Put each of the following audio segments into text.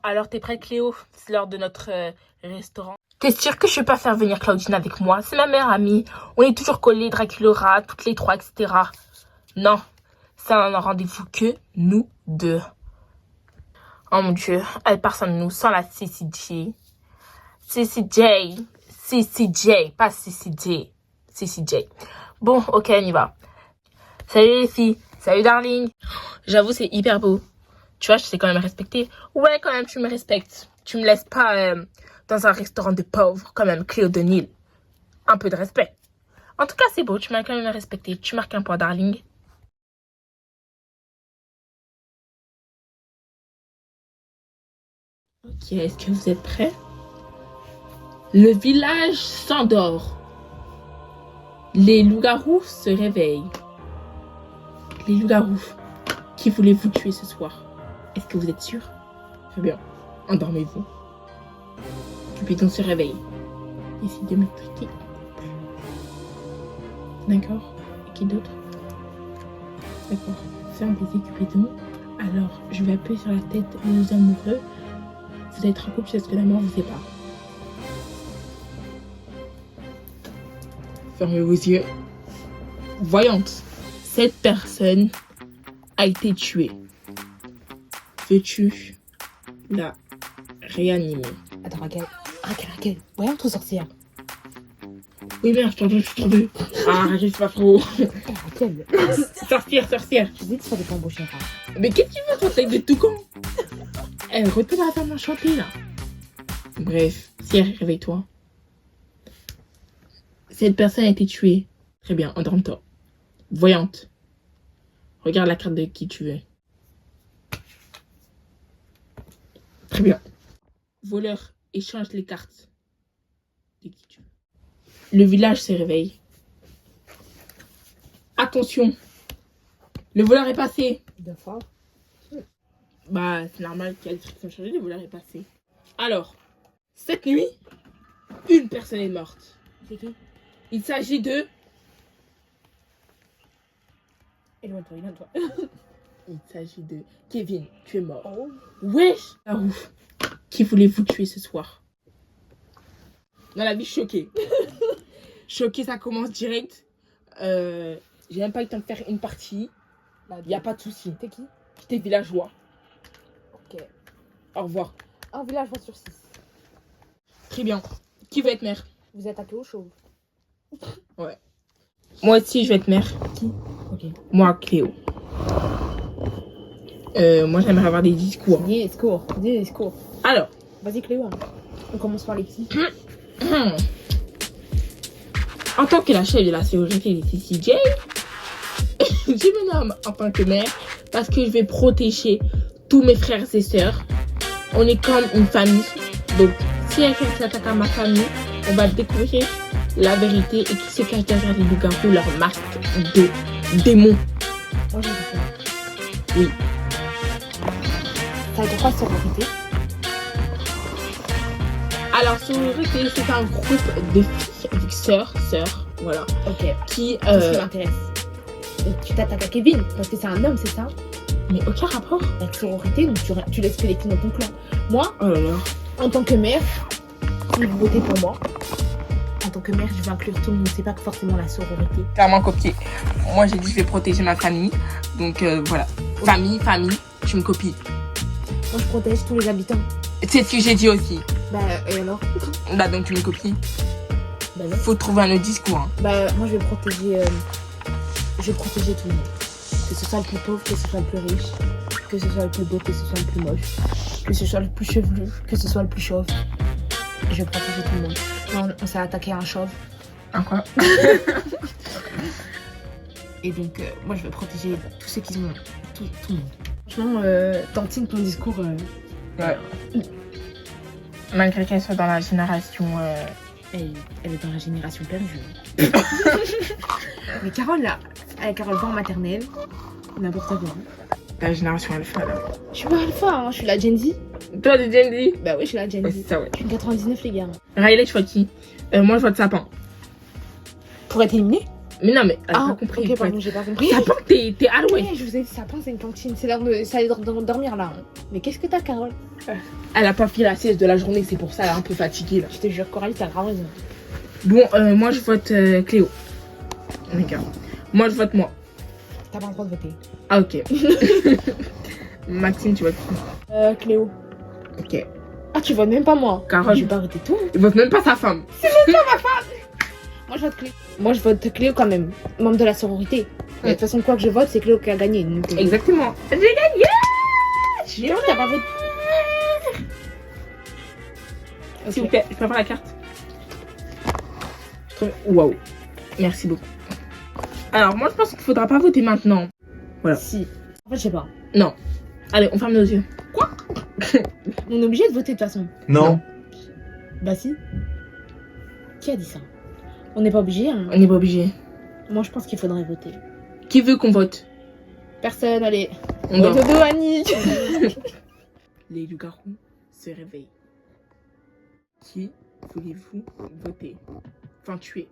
Alors, t'es prête, Cléo? C'est l'heure de notre restaurant. T'es sûre que je vais pas faire venir Claudine avec moi? C'est ma meilleure amie. On est toujours collés, Draculaura, toutes les trois, etc. Non, ça n'a rendez-vous que nous deux. Oh mon Dieu, elle part sans nous, sans la CCJ. CCJ, pas CCJ. CCJ. Bon, ok, on y va. Salut les filles, salut darling. J'avoue, c'est hyper beau. Tu vois, je sais quand même respecter. Ouais, quand même, tu me respectes. Tu me laisses pas dans un restaurant de pauvres, quand même, Cléo de Nil. Un peu de respect. En tout cas, c'est beau, tu m'as quand même respecté. Tu marques un point, darling. Ok, est-ce que vous êtes prêts? Le village s'endort. Les loups-garous se réveillent. Les loups-garous, qui voulez-vous tuer ce soir? Est-ce que vous êtes sûr? Très bien, endormez-vous. Cupidon se réveille. Essayez de m'expliquer. D'accord. Et qui d'autre? D'accord. Ferme les yeux, Cupidon. Alors, je vais appuyer sur la tête de nos amoureux. Vous allez être en couple jusqu'à ce que la mort vous sépare. Fermez vos yeux. Voyante, cette personne a été tuée. Veux-tu la réanimer? Attends, Raquel. Voyante ou sorcière? Oui, merde, je suis trompée. Ah, je sais pas trop. Raquel. Sorcière. Je dis que ça dépend embaucher un. Mais qu'est-ce que tu veux, toi, t'es de tout con? Elle retourne à la femme enchantée, là. Bref, Sierre, réveille-toi. Cette personne a été tuée. Très bien, endorme-toi. Voyante. Regarde la carte de qui tu veux. Très bien. Voleur, échange les cartes de qui tu veux. Le village se réveille. Attention. Le voleur est passé. Deux fois. Bah, c'est normal qu'il y a des trucs qui sont changés, le voleur est passé. Alors, cette nuit, une personne est morte. C'est qui? Il s'agit de... Éloigne-toi. Il s'agit de Kevin, tu es mort. Oh. Wesh! Ah, ouf. Qui voulez-vous tuer ce soir? Dans la vie, choquée. Choquée, ça commence direct. J'ai même pas eu le temps de faire une partie. Y a pas de souci. T'es qui? J'étais villageois. Ok. Au revoir. Un village sur 6. Très bien. Qui veut être mère? Vous êtes à Cléo chauve. Ouais. Moi aussi, je vais être mère. Qui? Ok. Moi, Cléo. Moi, j'aimerais avoir des discours. Dis les discours. Alors. Vas-y, Cléo. Hein. On commence par les petits. En tant que la chef de la sécurité des CCJ, je me nomme en tant que mère parce que je vais protéger tous mes frères et sœurs. On est comme une famille. Donc, si quelqu'un s'attaque à ma famille, on va découvrir la vérité et qui se cache derrière les loups-garous, leur masque de démon. Moi, j'ai dit ça. Oui. T'as le droit de sororité. Alors, sororité, c'est un groupe de filles avec sœurs, voilà, Ok. qui... Qu'est-ce qui m'intéresse? Tu t'attaques à Kevin parce que c'est un homme, c'est ça? Mais aucun rapport. La sororité, donc tu laisses que les filles dans ton clan. Moi, Oh là là. en tant que mère, si vous votez pour moi, en tant que mère, je vais inclure tout le monde. C'est pas que forcément la sororité. Clairement copié. Moi, j'ai dit je vais protéger ma famille. Donc, voilà. Famille, tu me copies. Moi, je protège tous les habitants. C'est ce que j'ai dit aussi. Bah, et alors? Bah, donc tu me copies. Bah, non. Faut trouver un autre discours. Hein. Bah, moi, je vais protéger tout le monde. Que ce soit le plus pauvre, que ce soit le plus riche, que ce soit le plus beau, que ce soit le plus moche, que ce soit le plus chevelu, que ce soit le plus chauve. Je vais protéger tout le monde. Là, on s'est attaqué à un chauve. Un quoi? Et donc, moi, je vais protéger tous ceux qui ont... Tout le monde. Franchement, Tantine, ton discours... Ouais. Malgré qu'elle soit dans la génération... Elle est dans la génération perdue. Mais Carole, là, Carole va en maternelle. N'importe quoi. La génération alpha, là. Je suis pas alpha, hein, je suis la Gen Z. Toi, t'es Gen Z? Bah oui, je suis la Gen Ouais, Z. c'est ça, ouais. Je suis une 99, les gars. Riley, tu vois qui? Moi, je vois de sapin. Pour être éliminée? Mais non, mais elle a pas compris. ok, quoi. pardon, j'ai pas compris. Sapin, t'es à l'ouest. Ouais, je vous ai dit, Sapin, c'est une cantine. C'est l'heure de dormir là. Hein. Mais qu'est-ce que t'as, Carole? Elle a pas fait la sieste de la journée, c'est pour ça elle est un peu fatiguée là. Je te jure, Coralie, t'as grave raison. Bon, moi je vote Cléo. Regarde. Moi je vote moi. T'as pas le droit de voter. Ah, ok. Maxime, tu votes qui? Cléo. Ok. Ah, tu votes même pas moi. Carole. Je vais pas voter tout. Il vote même pas sa femme. Moi, je vote Cléo. Moi, je vote Cléo quand même. Membre de la sororité. De toute façon, quoi que je vote, c'est Cléo qui a gagné. Donc, Exactement. J'ai gagné. Cléo, t'as pas voté. S'il vous plaît, je peux avoir la carte. Waouh. Merci beaucoup. Alors, moi je pense qu'il faudra pas voter maintenant. Voilà. Si. En fait, je sais pas. Non. Allez, on ferme nos yeux. Quoi? On est obligé de voter de toute façon. Non. Bah si. Qui a dit ça? On n'est pas obligé. Hein. On n'est pas obligé. Moi, je pense qu'il faudrait voter. Qui veut qu'on vote? Personne, allez. On dort. Dodo, Annie. Les loups-garous se réveillent. Qui voulez-vous voter? Enfin, tuer.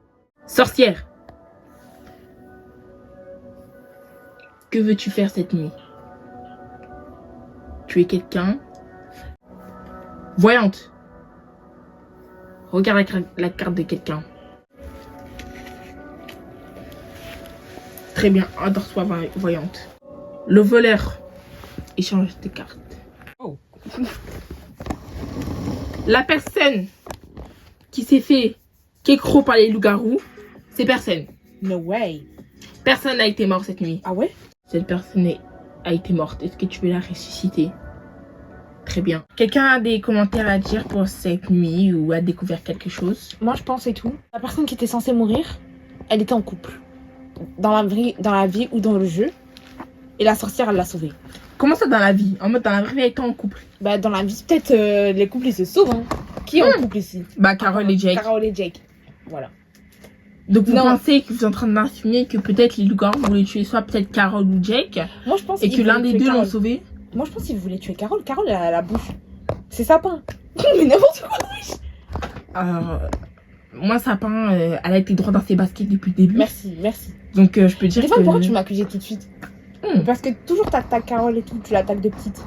Sorcière. Que veux-tu faire cette nuit? Tuer quelqu'un? Voyante. Regarde la carte de quelqu'un. Très bien, adore-toi voyante. Le voleur. Échange tes cartes. Oh. La personne qui s'est fait qu'écro par les loups-garous, c'est personne. No way. Personne n'a été mort cette nuit. Ah ouais? Cette personne a été morte. Est-ce que tu veux la ressusciter? Très bien. Quelqu'un a des commentaires à dire pour cette nuit ou a découvert quelque chose? Moi, je pense et tout. La personne qui était censée mourir, elle était en couple. Dans la vie ou dans le jeu. Et la sorcière, elle l'a sauvée. Comment ça dans la vie? En mode dans la vraie vie, elle était en couple? Bah, dans la vie, peut-être les couples, ils se sauvent. Hein. Qui est en couple ici? Bah, Carole et Jake. Carole et Jake. Voilà. Donc, vous Non. pensez que vous êtes en train d'insinuer que peut-être les loups-garous voulaient tuer soit peut-être Carole ou Jake Moi, je pense et que qu'ils l'un voulaient des tuer deux l'ont Carole. sauvé? Moi, je pense qu'ils voulaient tuer Carole. Carole, elle a la bouche. C'est Sapin. Mais n'importe quoi. Alors, moi, Sapin, elle a été droit dans ses baskets depuis le début. Merci, merci. Donc, je peux dire Des fois, que... pourquoi tu m'as accusé tout de suite? Parce que toujours t'attaques Carole et tout, tu l'attaques de petite.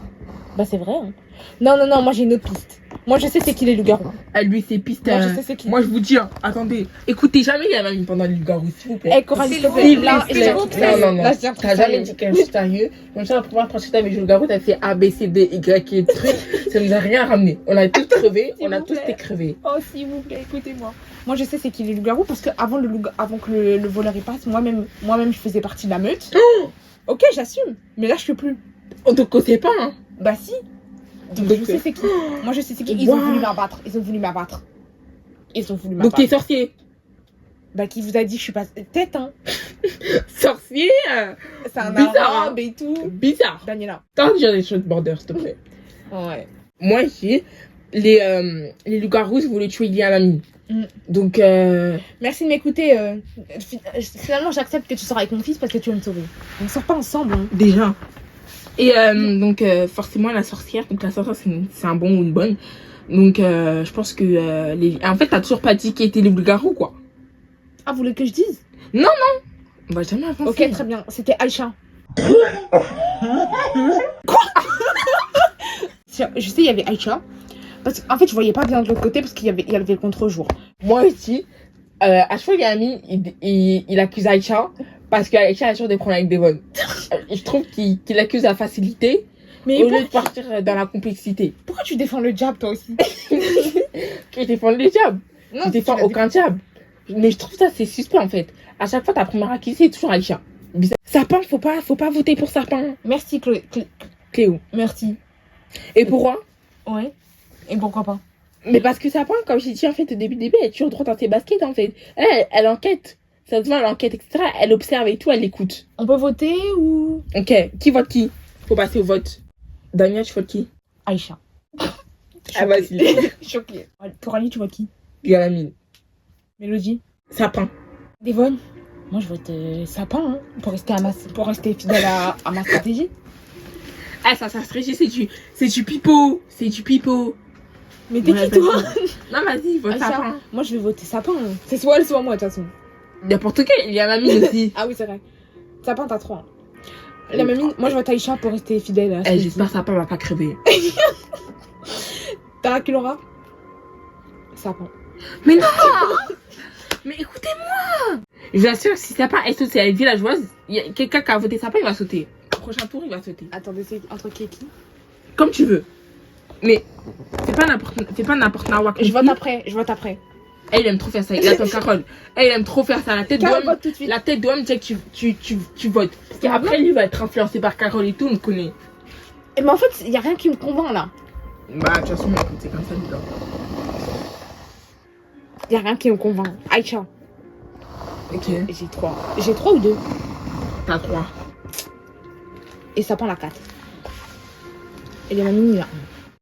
Bah, c'est vrai. Hein. Non, moi j'ai une autre piste. Moi, je sais c'est qui les loups-garous. Elle lui ses pistes. Moi, je sais c'est qui. Moi, je vous dis, hein, attendez, écoutez jamais la mamie pendant les loups-garous, s'il vous plaît. Eh, Coralie, s'il te S'il plaît. Là, vous plaît. Non. Là, je tiens T'as jamais dit quelque chose sérieux. Comme ça, pour pouvoir trancher avec les loups-garous, t'as fait A, B, C, D, Y et truc. Ça nous a rien ramené. On a tous crevé. S'il On a vous tous plaît. été crevés. Oh, s'il vous plaît, écoutez-moi. Moi, je sais c'est qui les loups-garous parce que avant que le voleur y passe, moi-même, je faisais partie de la meute. Ok, j'assume. Mais là, je peux plus. On te connaît pas, hein. Bah, si. Donc, je sais c'est qui. Moi, je sais c'est qui. Ils ont voulu m'abattre. Donc, t'es sorcier. Bah, qui vous a dit que je suis pas tête, hein. Sorcier. C'est un Bizarre, arabe et tout. Bizarre. Daniela. T'as dire des choses border, s'il te plaît. Ouais. Moi, ici, les loups-garous voulaient tuer Ilian Ami. Donc, Merci de m'écouter. Finalement, j'accepte que tu sors avec mon fils parce que tu veux me sauver. On ne sort pas ensemble. Hein. déjà. Et donc, forcément, la sorcière, c'est un bon ou une bonne. Donc, je pense que en fait, t'as toujours pas dit qui étaient les loups-garous, quoi. Ah, vous voulez que je dise? On va jamais avancer. Ok, très bien. C'était Aïcha. Je sais, il y avait Aïcha. Parce qu'en fait, je voyais pas bien de l'autre côté parce qu'il y avait le contre-jour. Moi aussi, à chaque fois, Yami, il accuse Aïcha parce qu'Aïcha a toujours des problèmes avec Devon. Je trouve qu'il accuse la facilité Mais au lieu de partir dans la complexité. pourquoi tu défends le diable, toi aussi? Je défends les diables. Non, Je défends aucun diable. Mais je trouve ça, c'est suspect, en fait. À chaque fois, ta première accusée, c'est toujours Aïcha. Bizarre. Sapin, faut pas voter pour Sapin. Merci, Cléo. Merci. Et pourquoi? Ouais. Et pourquoi pas? Mais parce que Sapin, comme j'ai dit en fait au début, elle est toujours droit dans ses baskets en fait. Elle enquête. Ça se voit, elle enquête, etc. Elle observe et tout, elle écoute. On peut voter ou... Ok, qui vote qui? Faut passer au vote. Damien, tu votes qui? Aïcha. Ah, vas-y. Choquée. Pour Ali, tu votes qui? Galamine. Mélodie? Sapin. Devon? Moi, je vote Sapin, hein, pour rester fidèle à ma stratégie. Ah, ça se régit, c'est du pipeau. C'est du pipeau. Mais t'es Ouais, qui, toi? Non, vas-y, vote Aïcha. Sapin. Moi, je vais voter Sapin. Hein. C'est soit elle, soit moi, de toute façon. N'importe quel, il y a Mamie aussi. Ah oui, c'est vrai. Sapin, t'as 3. La mamie, moi je vote Aïcha pour rester fidèle à Eh, j'espère que Sapin va pas crever. T'as qui l'aura? Sapin. Mais non. Mais écoutez-moi. Je vous assure que si Sapin est sauté à une villageoise, il y a quelqu'un qui a voté Sapin, il va sauter. Au prochain tour, il va sauter. Attendez, c'est entre qui et qui? Comme tu veux. Mais c'est pas n'importe Nawak. Je vote après, je vote après. Elle, il aime trop faire ça. Il attend Carole. Elle, il aime trop faire ça. La tête Carole d'homme. vote tout de suite. La tête d'homme, tu sais que tu votes. Parce qu'après, lui va être influencé par Carole et tout, on le connaît. Mais en fait, il y a rien qui me convainc là. Bah, de toute façon, écoute, c'est comme ça, dis donc. Il y a rien qui me convainc. Aïcha. Ok. J'ai 3. J'ai 3 ou 2? T'as 3. Et Sapin la 4. Et les mamies, là.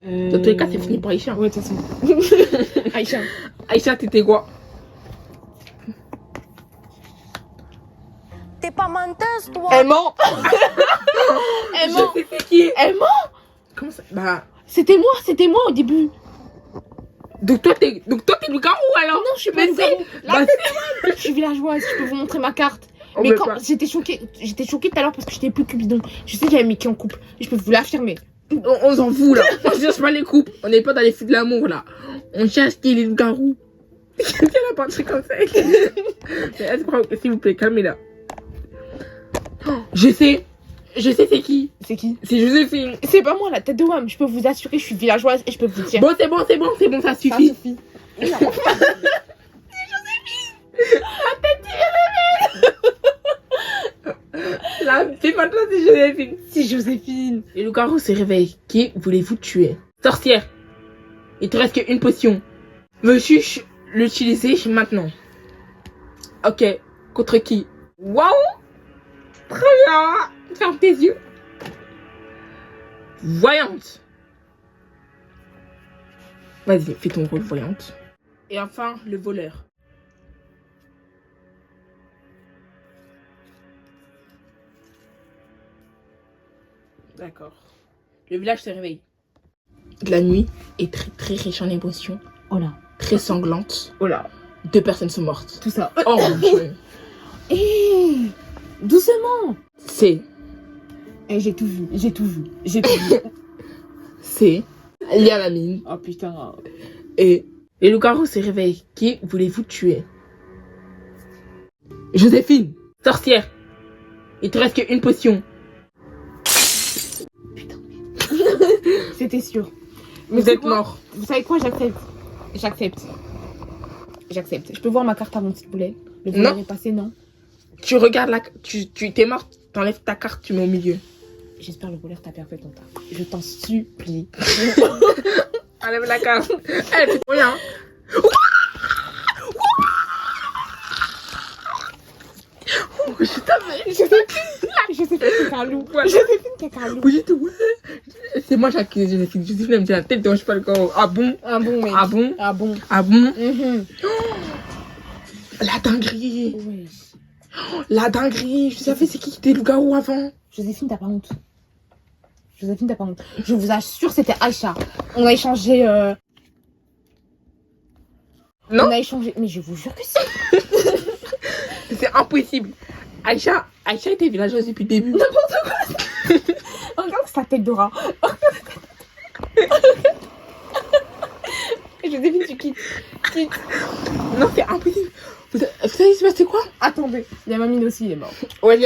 Dans tous les cas, c'est fini pour Aïcha. Ouais, de toute façon. Aïcha. Aïcha, t'étais quoi? T'es pas menteuse, toi. Elle ment. Elle ment. Je sais c'est qui. Elle ment. Comment ça? Bah. C'était moi au début. Donc toi, t'es le garou alors? Non, je suis pas Mais le c'est. garou. Bah, Je suis villageoise, je peux vous montrer ma carte. Oh, mais mais quand pas. j'étais choquée tout à l'heure parce que j'étais plus Cupidon. Je sais que j'avais mis qui en couple. Je peux vous l'affirmer. On s'en fout là. On cherche pas les coupes. On n'est pas dans les feux de l'amour là. On cherche qui est le garou. Elle a pas de truc comme ça. Mais est-ce que, s'il vous plaît, calmez-la. Je sais c'est qui. C'est qui? C'est Joséphine. C'est pas moi la tête de Wam. Je peux vous assurer, je suis villageoise et je peux vous dire. Bon, c'est bon, ça Ça suffit. suffit. Là, c'est maintenant, c'est Joséphine. C'est Joséphine. Et le garou se réveille. Qui voulez-vous tuer? Sorcière. Il te reste qu'une potion. Veux-tu l'utiliser maintenant? Ok. Contre qui? Waouh! Très bien! Ferme tes yeux. Voyante. Vas-y, fais ton rôle voyante. Et enfin, le voleur. D'accord. Le village se réveille. La nuit est très très riche en émotions, Oh là. très sanglante. Oh là. 2 personnes sont mortes. Tout ça. Oh mon Dieu. Eh, doucement. C'est Eh, j'ai tout vu. C'est Liamine Oh putain. et le loup-garou se réveille. Qui voulez-vous tuer? Joséphine, sorcière. Il te reste qu'une potion. C'était sûr. Vous êtes mort. Vous savez quoi? J'accepte. Je peux voir ma carte avant, s'il vous plaît? Le voleur Non. est passé, non? Tu regardes tu t'es morte. T'enlèves ta carte, tu mets au milieu. J'espère le voleur t'a bien fait ton tas. Je t'en supplie. Enlève la carte. Elle fait rien. Oh, je t'avais. Joséphine, c'est un loup. Voilà. Joséphine, c'est un loup. Oui, ouais. C'est moi qui ai accusé Joséphine. Joséphine, elle me dit la tête, donc je pas le corps. Ah bon? Ah bon, mec. Ah bon? Ah bon. Ah bon? Mhm. La dinguerie. Ouais. La dinguerie. Je savais c'est qui était le loup-garou avant. Joséphine, t'as pas honte. Je vous assure, c'était Aïcha. On a échangé. Non? On a échangé. Mais je vous jure que si. C'est impossible. Aïcha était villageoise depuis le début. Regarde sa tête Dora. Joséphine, tu quittes. Non, c'est impossible. Vous savez, c'est passé quoi? Attendez. Il y a Mamine aussi, il est mort. Ouais,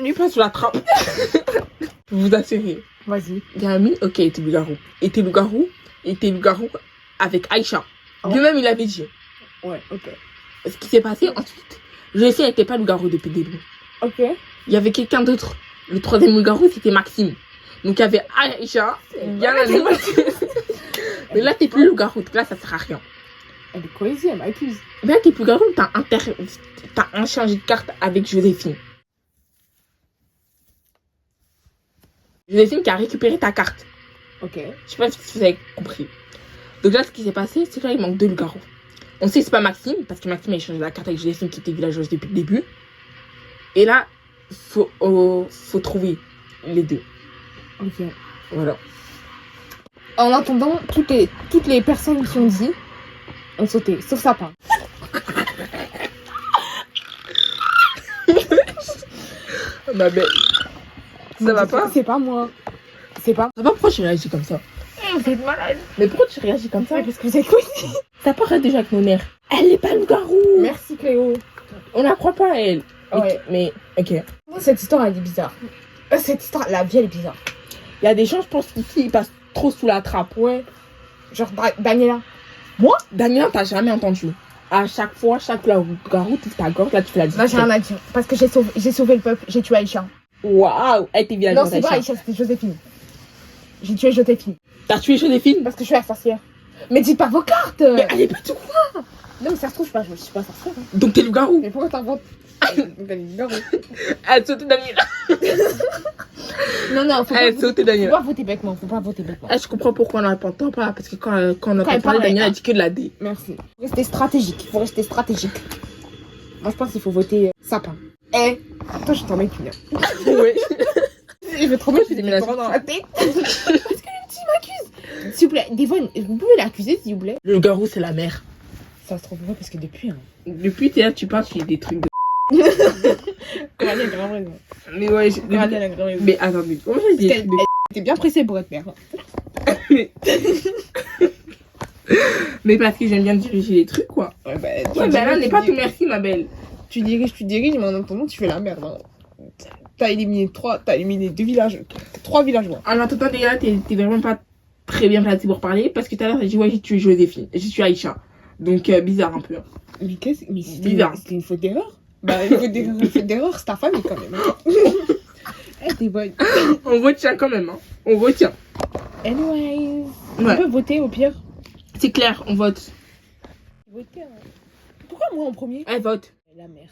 lui passe sur la trappe. Je vous assure. Vas-y. Yami, ok, il était loup-garou. Il était loup-garou avec Aïcha. Oh. Lui-même, il avait dit. Ouais, ok. Ce qui s'est passé ensuite, Joséphine n'était pas loup-garou depuis le début. Ok. Il y avait quelqu'un d'autre. Le troisième loup-garou, c'était Maxime. Donc il y avait Aïcha, Yana. Mais là, t'es plus loup-garou. Donc là, ça sert à rien. Elle est crazy, elle m'accuse. Mais là, t'es plus loup-garou, t'as interchangé de carte avec Joséphine. Joséphine qui a récupéré ta carte. Ok. Je sais pas si vous avez compris. Donc là, ce qui s'est passé, c'est que là, il manque 2 loups-garous. On sait que c'est pas Maxime, parce que Maxime a échangé la carte avec Joséphine qui était villageoise depuis le début. Et là, faut trouver les 2. Ok. Voilà. En attendant, toutes les personnes qui ont dit ont sauté, sauf Sapin. Ma belle. Ça va pas? C'est pas moi. C'est pas. Ça va, pourquoi tu réagis comme ça? Vous êtes malade. Mais pourquoi tu réagis comme ça? Parce que vous êtes aussi. Ça paraît déjà avec nos nerfs. Elle est pas loup-garou. Merci Cléo. On la croit pas, elle. Ouais. Mais, ok. Cette histoire, elle est bizarre. Cette histoire, la vie, elle est bizarre. Il y a des gens, je pense, qui passent trop sous la trappe. Ouais. Genre Daniela. Moi, Daniela, t'as jamais entendu. À chaque fois, chaque loup-garou touche ta gorge, là, tu fais la Là, discussion. j'ai rien à dire. Parce que j'ai sauvé le peuple, j'ai tué Aïcha. Waouh, elle était Non, villageoise. c'est pas Aïcha, c'était Joséphine. J'ai tué Joséphine. T'as tué Joséphine? Parce que je suis la sorcière. Mais dites pas vos cartes. Mais elle est pas tout quoi. Non, mais ça se trouve, je suis pas sorcière. Hein. Donc t'es loup-garou. Mais pourquoi t'inventes? Elle sautait Daniela. Non, faut Elle sautait Daniela. pas voter bêtement, faut pas voter bêtement. Je comprends pourquoi on n'entend pas. Parce que quand on Quand entend elle parler, parle, Daniela, elle- elle dit que de la D. Merci. Faut rester stratégique. Moi, je pense qu'il faut voter sapin. Toi, je t'en mets une. Ouais. Je veux trop bien que tu des des menaces. dans la tête. Parce que le petit m'accuse. S'il vous plaît, Devon, vous pouvez l'accuser, s'il vous plaît. Le loup-garou, c'est la mère. Ça se trouve vrai parce que depuis. Hein. Depuis, t'es là, tu parles, tu dis des trucs de. Coralie a grave raison. Mais ouais, Coralie a grave raison. mais attendez, comment je dis Parce qu'elle était bien pressée pour être mère. Mais parce que j'aime bien diriger les trucs, quoi. Ouais, bah, Ouais, bah là, on n'est pas tout merci, ma belle. Tu diriges, mais en attendant, tu fais la merde. Hein. T'as éliminé 2 villages, 3 villageois. En attendant, déjà, t'es vraiment pas très bien placé pour parler. Parce que tout à l'heure, t'as dit, ouais, j'ai tué Joséphine. J'ai tué Aïcha. Donc, bizarre un peu. Mais qu'est-ce que. Mais Bizarre. c'était une faute d'erreur. Bah, une faute d'erreur, c'est ta famille quand même. Hein. Elle t'es bonne. On retient quand même, hein. On retient. Anyways. On Ouais. peut voter au pire. C'est clair, on vote. Voter, hein. Pourquoi moi en premier? Elle vote. La mère.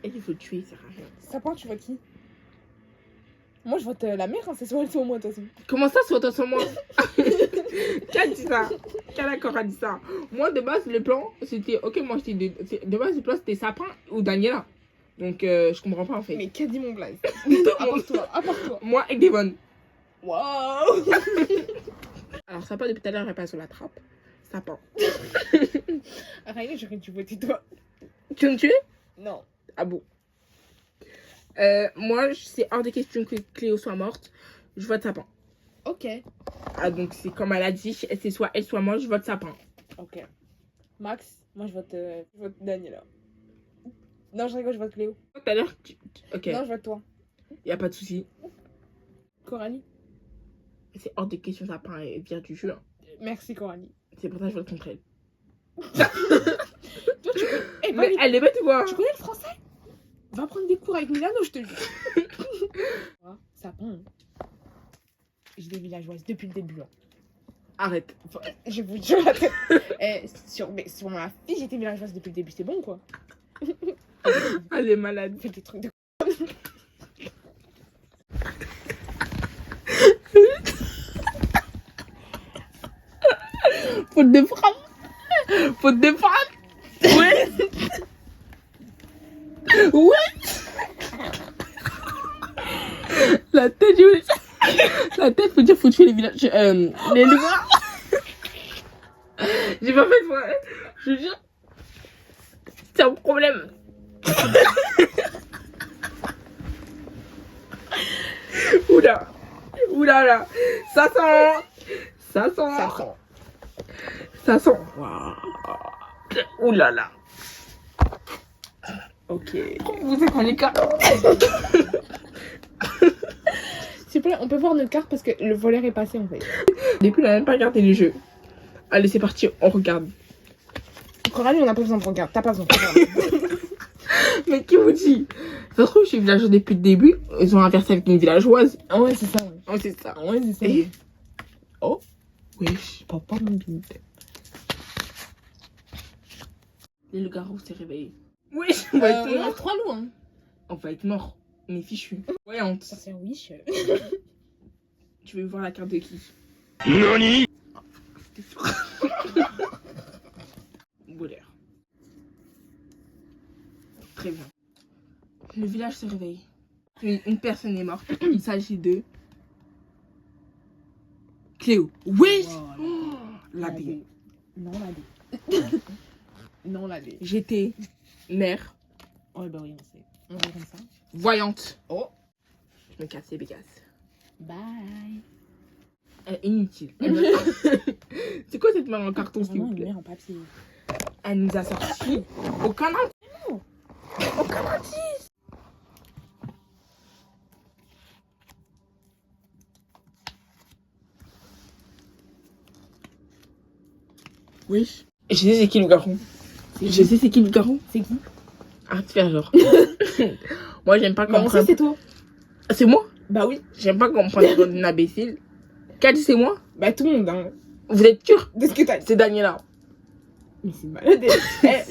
Et il faut le tuer, ça sert à rien. Sapin, tu votes qui? Moi je vote la mère, hein, c'est soit elle soit moi de toute façon. Comment ça, soit toi sur moi? Qui a dit ça? Quel accord a dit ça? Moi, de base, le plan, c'était. Ok, moi, j'étais de base, le plan, c'était Sapin ou Daniela. Donc, je comprends pas en fait. Mais qu'a dit mon blaze? Tout- À part toi. Moi et Devon. Waouh! Alors, Sapin, depuis tout à l'heure, elle passe sur la trappe. Sapin. Riley, j'aurais dû voter toi. Tu veux me tuer? Non. Ah bon? Moi, c'est hors de question que Cléo soit morte. Je vote Sapin. Ok. Ah, donc, c'est comme elle a dit, c'est soit elle, soit moi, je vote Sapin. Ok. Max, moi je vote Daniela. Non, je rigole, je vote Cléo. Tout à l'heure, ok, Non, je vote toi. y a pas de souci. Coralie. C'est hors de question Sapin et vire du jeu. Hein. Merci Coralie. C'est pour ça que je vote contre elle. Toi, tu connais... Eh, Mais elle est bête ou quoi? tu connais le français? Va prendre des cours avec Milano, je te jure. Sapin. Hein. J'ai des villageoises depuis le début. Hein. Arrête. Je vous jure la tête. Sur ma fille, j'étais villageoise depuis le début. C'est bon quoi? Elle est malade. Faites des trucs de. Faute de frappe. Faute de frappe. Ouais. Ouais. La tête, la tête, faut dire, faut tuer les villages. Les loups. J'ai pas fait ça. Je veux dire. C'est un problème. Oula. Oula là. Ça sent. Ça sent. Ça sent. Ça sent. Oula là. Ok. Vous êtes en écart. S'il vous plaît, on peut voir notre carte parce que le voleur est passé en fait. Depuis, on n'a même pas regardé les jeux. Allez, c'est parti, on regarde. Coralie, on n'a pas besoin de regarder. T'as pas besoin de regarder. Mais qui vous dit? Ça se trouve, je suis villageoise depuis le début. Ils ont inversé avec une villageoise. Ah ouais, c'est ça. Ouais. Oh, c'est ça. Ouais, c'est ça. Et... Oh, wesh. Papa, mon bide. Les loups-garous s'est réveillé. Wesh, on va être On a mort. 3 loups, hein. On va être mort. Mais fichu. Voyante. Ça c'est un wish. Tu veux voir la carte de qui? NANI? T'es sûr? Bonheur. Très bien. Le village se réveille. Une personne est morte. Il s'agit de Cléo. Oui. Wow, La B. Non, la B. Non, la B. J'étais mère Ouais, bah oui, on sait. On va comme ça. voyante. Oh. Je me casse, c'est bécasse. Bye. Elle est inutile. C'est quoi cette main en carton, s'il vous Vraiment une plaît? mère en papier. Elle nous a sorti aucun indice. Aucun indice. Wesh. Je sais c'est qui le garçon. Je sais c'est qui le garçon. C'est qui? Arrête de faire genre. Moi j'aime pas Comment ça, comprendre. c'est toi? C'est moi? Bah oui. J'aime pas comprendre comme une imbécile. Qui a dit c'est moi? Bah tout le monde, hein. Vous êtes sûr? De ce que t'as dit. C'est Daniela. Mais c'est malade.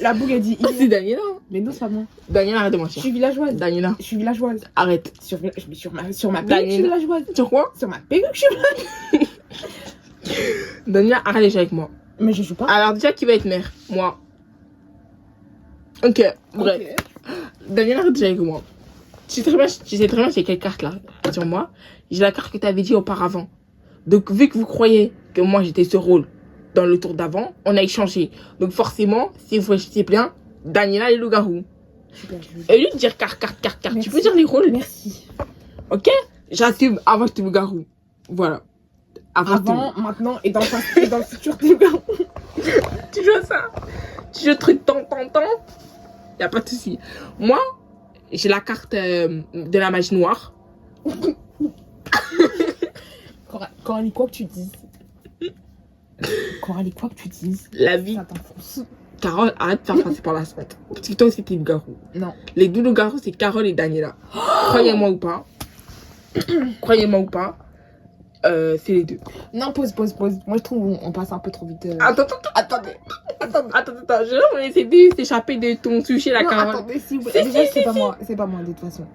La bougue a dit. C'est Daniela. Mais non, c'est pas moi. Daniela, arrête de Je mentir. suis villageoise. Daniela, Je suis villageoise. arrête. Sur ma perruque, je suis Daniela. villageoise. Sur quoi? Sur ma perruque, je suis villageoise. Daniela, arrête de jouer avec moi. Mais je joue pas. Alors déjà, qui va être mère? Moi. Ok, bref. Ok. Daniela, arrête de jouer avec moi. Tu sais très bien j'ai quelle carte là sur moi. J'ai la carte que tu avais dit auparavant. Donc vu que vous croyez que moi j'étais ce rôle dans le tour d'avant, on a échangé. Donc forcément, si vous étiez bien, Daniela et loup-garou. Super, je joue. Au lieu de dire carte, Merci. tu peux dire les rôles. Merci. Ok? J'assume avant que tu loup-garou. Voilà. Avant, maintenant et dans le futur, t'es bien. Tu joues ça? Tu joues truc tant. Y a pas de souci. Moi, j'ai la carte de la magie noire. Coralie, quoi que tu dises. Coralie, quoi que tu dises. La vie. Ça t'enfonce. Carole, arrête de faire passer par la suite. Parce que toi aussi, t'es loup-garou. Non. Les deux loups-garous, c'est Carole et Daniela. Croyez-moi ou pas. Croyez-moi ou pas. C'est les deux. Non, pause. Moi, je trouve on passe un peu trop vite. Attendez. Je vais vous laisser s'échapper de ton sujet, la Non, Carole. attendez, si vous déjà, c'est pas moi. C'est pas moi, de toute façon.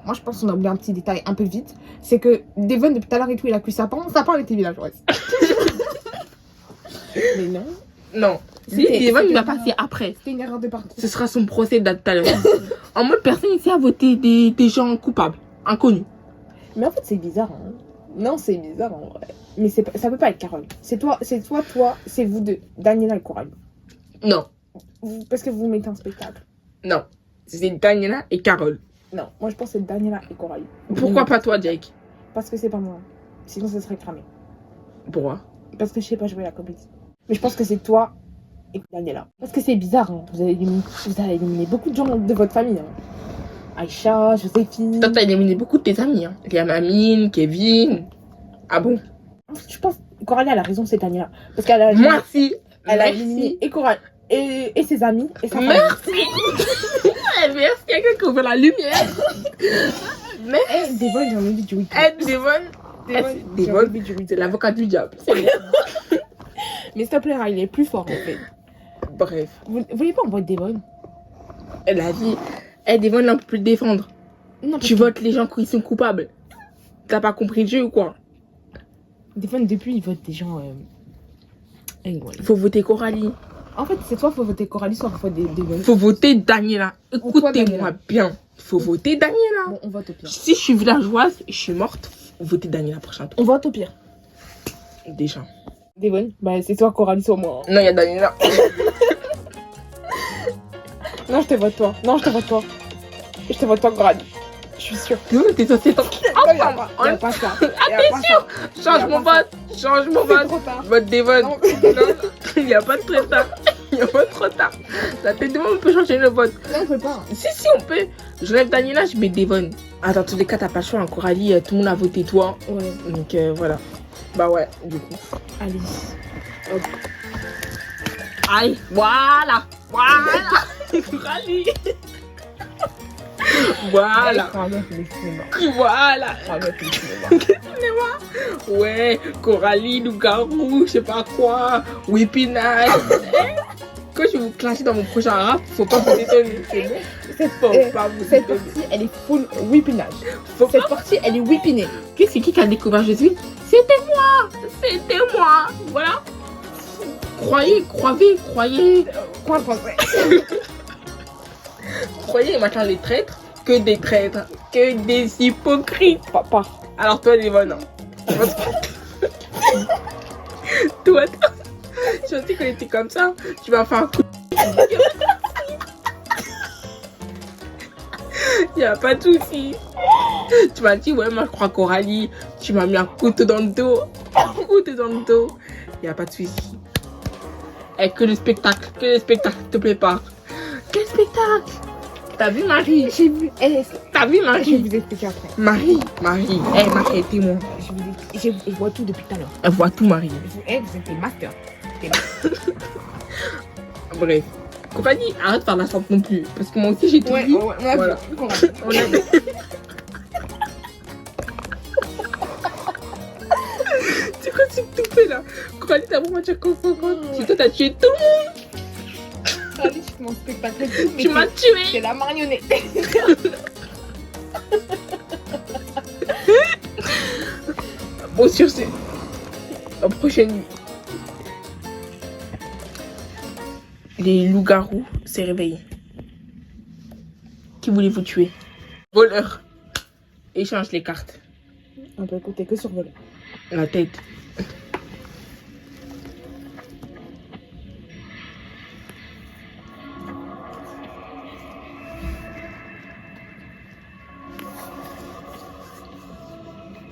Moi, je pense qu'on a oublié un petit détail un peu vite. C'est que Devon, depuis tout à l'heure et tout, il a cuit Sapin. Sapin, elle était villageoise. Mais non. Non. Si, C'était- Devon, il c'était va pas- passer après. C'était une erreur de parcours. Ce sera son procès de tout à l'heure. En mode, personne ici a voté des gens coupables, inconnus. Mais en fait, c'est bizarre. Hein. Non, c'est bizarre en vrai. Mais ça peut pas être Carole. C'est toi, c'est vous deux. Daniela et Coralie. Non. Parce que vous mettez un spectacle. Non. C'est Daniela et Carole. Non, moi je pense que c'est Daniela et Coralie. Pourquoi pas toi, Jake? Parce que c'est pas moi. Sinon, ça serait cramé. Pourquoi? Parce que je sais pas jouer à la comédie. Mais je pense que c'est toi et Daniela. Parce que c'est bizarre. Hein. Vous avez éliminé beaucoup de gens de votre famille. Hein. Aïcha, Joséphine. Toi, t'as éliminé beaucoup de tes amis. Hein. Il y a Mamine, Kevin. Ah bon? Je pense que Coralie a la raison, c'est Daniela. Parce qu'elle a, Moi, si. elle a Merci. éliminé et Coralie et ses amis et sa famille. Merci. Merci, quelqu'un qui ouvre la lumière. Eh, Devon, j'ai envie du week-end. Eh, Devon. Devon, c'est l'avocat du diable. C'est bien. Mais s'il te plaît, il est plus fort en fait. Bref. Vous voyez pas en vote Devon? Elle a dit, eh, Devon, là, on peut plus le défendre. Non, Tu votes les gens qui sont coupables. T'as pas compris le jeu ou quoi? Devon, depuis, il vote des gens. Ouais. Faut voter Coralie. En fait, c'est soit faut voter Coralie, soit faut voter Devon. Faut voter Daniela. Ou toi, Écoutez-moi Daniela. bien. Faut voter Daniela. Bon, on vote au pire. Si je suis villageoise, je suis morte. Votez Daniela prochain tour. On vote au pire. Déjà. Devon, bah c'est soit Coralie, soit moi. Non, il y a Daniela. Non, je te vote toi. Je te vote toi, Coralie. Je suis sûre. T'es censé t'en... Non, y a pas ça. Change mon vote. Change mon C'est vote. trop tard. Vote Devon. Non. Non, il n'y a pas de trop tard. Il n'y a pas de trop tard. La tête de moi, on peut changer le vote. Non, on peut pas. Si, on peut. Je lève Daniela, je mets Devon. Ah, dans tous les cas, t'as pas le choix. En Coralie, tout le monde a voté toi. Ouais. Donc voilà. Bah ouais, du coup. Allez. Hop. Aïe, voilà. Coralie. Voilà. Voilà. Ouais, Coralie, loup-garou, je sais pas quoi, whippinage. Quand je vais vous clasher dans mon prochain rap, faut pas vous étonner, c'est bon? Cette partie, elle est full whippinage. Cette partie, elle est whippinée. C'est qui a découvert Jésus? C'était moi, voilà. Croyez, Quoi le français? croyez maintenant les traîtres, que des traîtres, que des hypocrites. Papa. Alors toi, Devon, non. toi, je sais qu'on était comme ça, tu vas faire un coup. Il n'y a pas de souci. Tu m'as dit, ouais, moi je crois Coralie. Tu m'as mis un couteau dans le dos. Un couteau dans le dos. Y a pas de souci. Et que le spectacle te plaît pas. Quel spectacle? T'as vu Marie? J'ai vu. T'as vu Je vais Marie? vous expliquer après. Marie. Marie, témoin. Je vois tout depuis tout à l'heure. Elle voit tout, Marie. Vous êtes des master. Bref. Compagnie, arrête de faire la sente non plus. Parce que moi aussi j'ai tout vu. Voilà. On a... C'est quoi ce tout fait là? Coralie, t'as vraiment déjà concentré. Si toi t'as tué tout le monde. Allez, je fais mon spectacle. Tu m'as tué. C'est la marionnette. Bon, sur ce, la prochaine nuit. Les loups-garous s'est réveillé. Qui voulez-vous tuer? Voleur. Échange les cartes. On peut écouter que sur vol. La tête.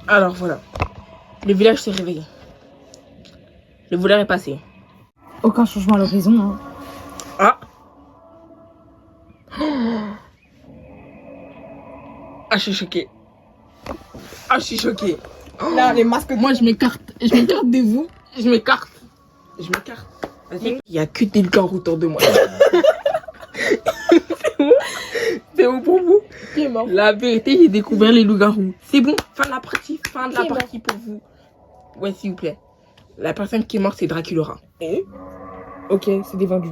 Alors voilà. Le village s'est réveillé. Le voleur est passé. Aucun changement à l'horizon. Hein. Ah. Ah, je suis choquée. Ah, je suis choquée. Là, les masques. Moi, je m'écarte. Je m'écarte de vous. Je m'écarte. Je m'écarte. Vas-y. Il n'y a que des loups-garous autour de moi. C'est bon? C'est bon pour vous? Qui est mort? La vérité, j'ai découvert les loups-garous. C'est bon. Fin de la partie. Fin de la Qui est partie pour vous. Ouais, s'il vous plaît. La personne qui est morte, c'est Draculaura. Et ok, c'est des vendus.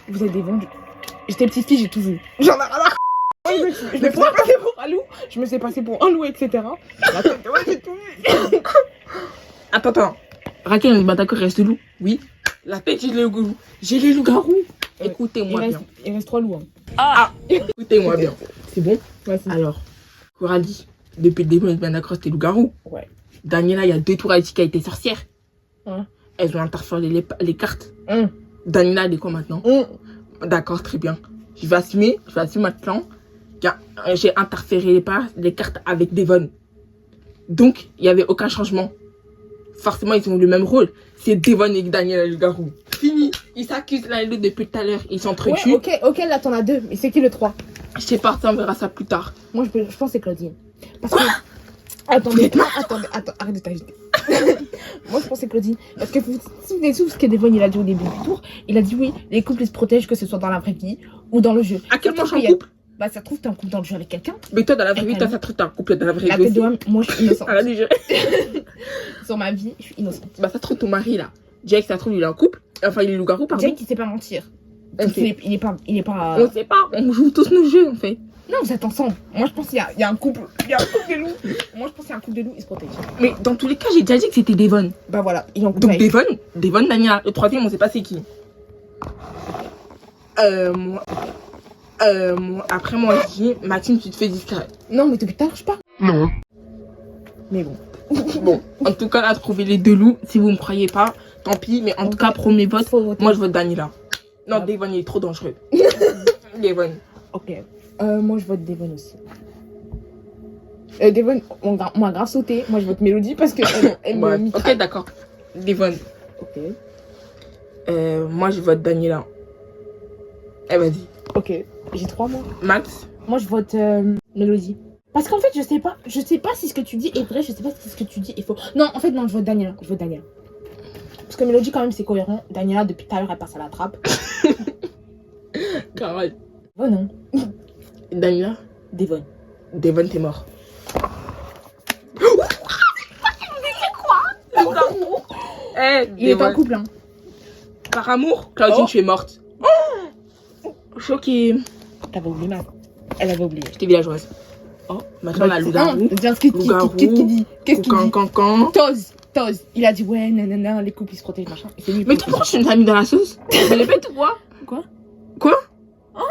Vous êtes des vendus. J'étais petite fille, j'ai tout vu. J'en ai rien à je me suis passé pour un loup. Je me suis passé pour un loup, etc. Ouais, j'ai tout vu. Attends. Raquel, bah d'accord, reste loup. Oui. La tête, j'ai les loups-garous. J'ai les loups-garous. Écoutez-moi bien. Il reste 3 loups. Hein. Ah, écoutez-moi bien. C'est bon? Ouais, c'est Alors, Coralie, depuis le début, on est bien d'accord, c'était loup-garou. Ouais. Daniela, il y a 2 tours, elle dit qu'elle était sorcière. Hein. Elles ont interféré les cartes. Hein. Daniela, elle est quoi maintenant? Hein. D'accord, très bien. Je vais assumer maintenant. J'ai interféré les cartes avec Devon. Donc, il n'y avait aucun changement. Forcément, ils ont le même rôle. C'est Devon et Daniela, le garou. Fini. Ils s'accusent l'un et l'autre depuis tout à l'heure. Ils s'entretuent. Ouais, ok, là t'en as 2. Mais c'est qui le 3? Je sais pas, on verra ça plus tard. Moi, je pense que c'est Claudine. Parce que. Attendez, arrête de t'agiter. Moi, je pense que c'est Claudine. Parce que si vous vous souvenez ce que Devon il a dit au début du tour, il a dit oui, les couples ils se protègent, que ce soit dans la vraie vie ou dans le jeu. À quel moment je suis en couple? Bah, ça se trouve, t'es en couple dans le jeu avec quelqu'un. Mais toi, dans la vraie vie, toi, ça te traite un couple dans la vraie La vie. tête de moi, je suis innocente. Ah, là, déjà. Sur ma vie, je suis innocente. Bah, ça te trouve ton mari, là. Jake, ça te trouve, il est en couple. Enfin, il est loup-garou, pardon. Jake, il sait pas mentir. Okay. Il est pas. On sait pas, on joue tous nos jeux, en fait. Non, vous êtes ensemble. Moi, je pense qu'il y a un couple. Il y a un couple de loups. Moi, je pense qu'il y a un couple de loups, ils se protègent. Mais dans tous les cas, j'ai déjà dit que c'était Devon. Bah voilà, ils ont donc Devon, Daniela. Le troisième, on sait pas c'est qui. Après, moi, je dis, Maxime, tu te fais discret. Non, mais depuis tard, je parle. Non. Mais bon. Bon, en tout cas, là, trouver les 2 loups. Si vous me croyez pas, tant pis. Mais en tout cas, premier vote, moi, je vote Daniela. Non, ah. Devon, il est trop dangereux. Devon. Ok. Moi, je vote Devon aussi. Devon, moi, grave sauté. Moi, je vote Mélodie parce que elle ouais. me Ok, d'accord. Devon. Ok. Moi, je vote Daniela. Eh, vas-y. Ok. J'ai 3 mois. Max. Moi, je vote Mélodie. Parce qu'en fait, je sais pas si ce que tu dis est vrai, je sais pas si ce que tu dis est faux. Non, en fait, non, je vote Daniela. Parce que Mélodie, quand même, c'est cohérent. Daniela, depuis tout à l'heure, elle passe à la trappe. Carole. Oh non. Daniela. Devon, t'es mort. Il est en couple, hein. Par amour, Claudine, tu es morte. Choquée. T'avais oublié, ma. Elle avait oublié. J'étais villageoise. Oh, maintenant la loup-garou. Qu'est-ce qu'il dit? Toz. Il a dit ouais, nanana, les couples ils se protègent, machin. Mais pourquoi tu nous as mis dans la sauce? Tu l'as fait ou quoi? Quoi? Hein?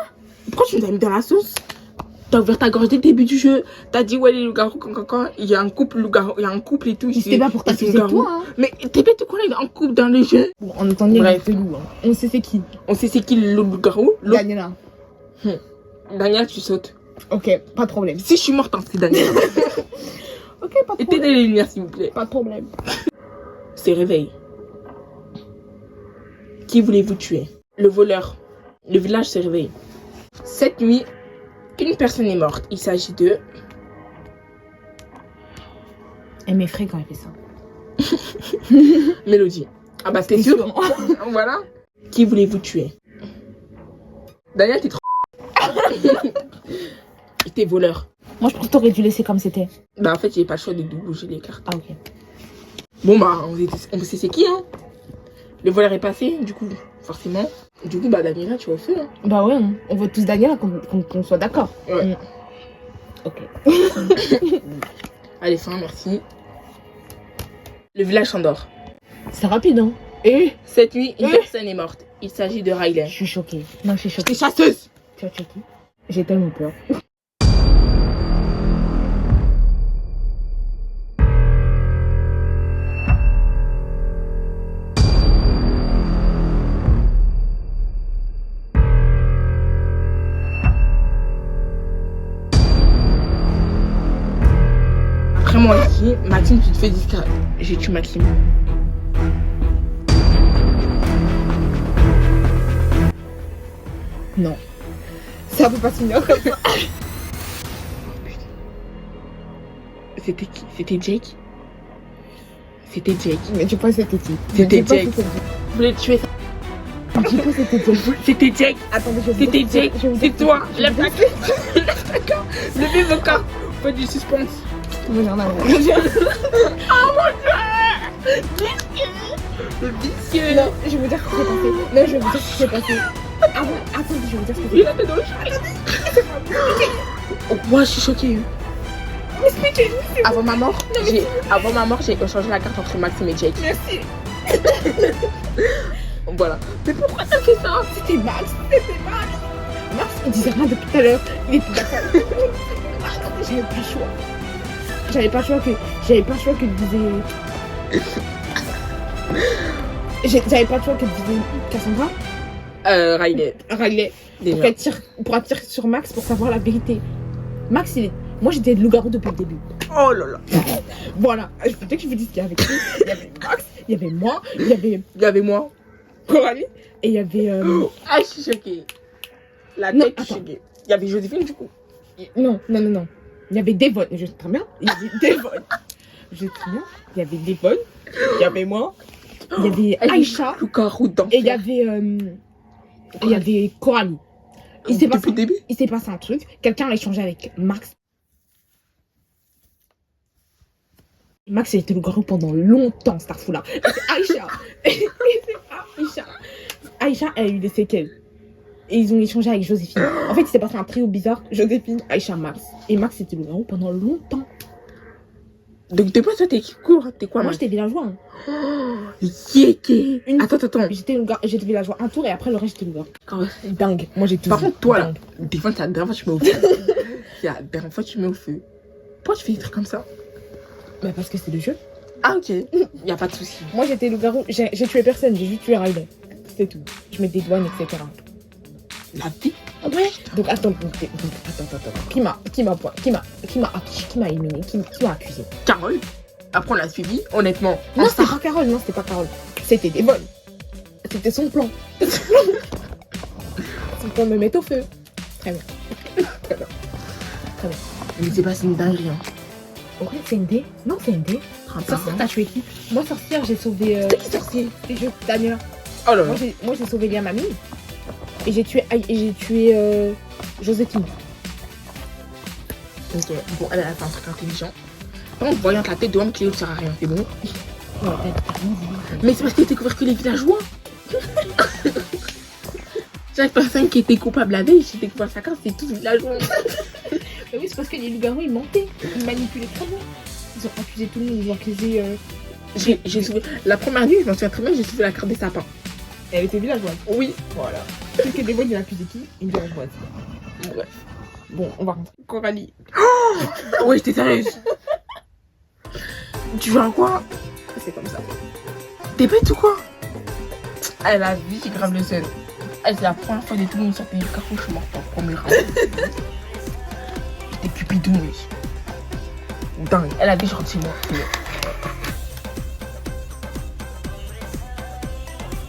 Pourquoi tu nous as mis dans la sauce? T'as ouvert ta gorge dès le début du jeu. T'as dit ouais, les loups-garous, quand il y a un couple loup-garou, il y a un couple et tout. C'était pas pour t'accuser toi, hein. Mais t'es bête ou quoi, là, il est en couple dans le jeu? Bon, en attendant, il est loup, hein. On sait c'est qui. On sait c'est qui le loup-garou? Daniela. Daniela, tu sautes. Ok, pas de problème. Si je suis morte, hein, c'est Daniel. Ok, pas de Éteignez problème. les lumières, s'il vous plaît. Pas de problème. C'est réveil. Qui voulez-vous tuer? Le voleur. Le village s'est réveillé. Cette nuit, une personne est morte. Il s'agit de... Elle m'effraie quand elle fait ça. Mélodie. Ah bah c'était sûr. Voilà. Qui voulez-vous tuer? Daniel, t'es trop... T'es voleur. Moi, je pense que t'aurais dû laisser comme c'était. Bah en fait, j'ai pas le choix de bouger les cartes. Ah, ok. Bon bah, on sait c'est qui, hein. Le voleur est passé, du coup, forcément. Du coup, bah Daniela, tu vas au feu, hein. Bah ouais, hein. On vote tous Daniel, qu'on soit d'accord. Ouais. Ok. Allez, fin, merci. Le village s'endort. C'est rapide, hein. Et Cette nuit, une personne est morte. Il s'agit de Riley. je suis choquée. Non, je suis choquée. T'es chasseuse. Tu as choquée. J'ai tellement peur. Après moi ici, Maxime, tu te fais discret. J'ai tué Maxime. Non. Ça peut pas se finir comme ça. C'était qui? C'était Jake? C'était Jake. Mais tu penses que c'était qui? C'était Dis pas Jake. que c'était qui. Vous voulez tuer ça? Dis pas que c'était qui. C'était Jake. Attendez, je vais vous C'était dire- Jake. je vais vous C'est dire- toi. je vais Lève vous ta dire- carte. Levez vos cartes. Pas du suspense. Moi, j'en ai rien. Le vicieux. Non, je vais vous dire ce qui s'est passé. Non, je vais vous dire ce qui s'est passé. Ah ouais, attendez, je vais vous dire ce qui s'est Il a tête dans le chat. Oh, moi, je suis choquée. passé. Avant ma mort, j'ai échangé la carte entre Maxime et Jake. Merci. Voilà. Mais pourquoi t'as fait ça? C'était Max. C'était Max. Max, il disait rien depuis tout à l'heure. Il était d'accord. J'avais pas le choix. J'avais pas le choix que de disait. J'avais pas le choix que de disait Cassandra. Riley. Riley. Déjà. Pour attirer sur Max pour savoir la vérité. Max, moi j'étais le loup-garou depuis le début. Oh là là. Voilà. Je peux que je vous dise qu'il y avait qui. Il y avait Max, il y avait moi, il y avait Il y avait moi. Coralie et il y avait. Ah, je suis choquée. La Non, tête, je suis attends. choquée. Il y avait Joséphine, du coup. Non. Il y avait Devon. Je sais très bien. Il y avait Devon. Je sais très bien. Il y avait Devon. Il y avait moi. Il y avait Aïcha. Loup-garou d'enfer. Et il y avait Coralie. Il s'est Depuis le début. passé un truc. Quelqu'un a échangé avec Max. Max a été le garou pendant longtemps, Starfoula. Aïcha. Et c'est Aïcha. Aïcha, elle a eu des séquelles. Et ils ont échangé avec Joséphine. En fait, il s'est passé un trio bizarre. Joséphine, Aïcha, Max. Et Max était le garou pendant longtemps. Donc, t'es pas toi, t'es qui court? T'es quoi, Moi, moi? j'étais villageois. Hein. Yéké. Une- Attends. J'étais villageois un tour et après le reste, j'étais le garou. Quand- Dingue. Moi, j'ai tout Par vu. contre, toi, là, Dingue. des fois, c'est la dernière fois que tu mets au feu. C'est la dernière fois que tu mets au feu. Pourquoi tu fais des trucs comme ça? Bah, parce que c'est le jeu. Ah, ok. Y a pas de souci. Moi, j'étais le garou. J'ai tué personne. J'ai juste tué Riley. C'est tout. Je mets des douanes, etc. La vie. Ouais. Donc attends. Qui m'a éliminé, qui m'a accusé. Carole. Après, on l'a suivi, honnêtement. Non, c'était pas Carole, non, c'était pas Carole. C'était Devon. C'était son plan. Son plan de me mettre au feu. Très bien. Très bien. Mais c'est pas une dinguerie, hein. Ouais, c'est une dé. Non, c'est une dé. Sorcière, t'as tué qui? Moi, sorcière, j'ai sauvé. C'était qui sorcier? Les jeux Daniela. Oh là là. Moi, j'ai sauvé Liam Mamie. Et j'ai tué Joséphine. Ok, bon, elle a fait un truc intelligent. En voyant que la tête de homme, Cléo ne sert à rien, c'est bon. Ouais, t'as rien dit. Mais c'est parce qu'il a découvert que les villageois. Chaque personne qui était coupable la veille, j'ai découvert sa carte, c'est tous villageois. Mais oui, c'est parce que les loups-garous, ils mentaient. Ils manipulaient trop bien. Ils ont accusé tout le monde, ils ont accusé. J'ai sauvé. La première nuit, je m'en souviens très bien, j'ai sauvé la carte des sapins. Elle était villageoise. Oui. Voilà. Celui qui est dévoilé, il a accusé qui? Une villageoise. Ouais. Bon, on va rentrer. Coralie. Ouais, j'étais sérieuse. Tu veux un quoi? C'est comme ça. T'es bête ou quoi? Elle a vu, c'est grave le seul. Elle, c'est la première fois de tout le monde sortait du carrefour, je suis morte en premier rang. bidon, oui. Dingue. Elle a dit gentiment.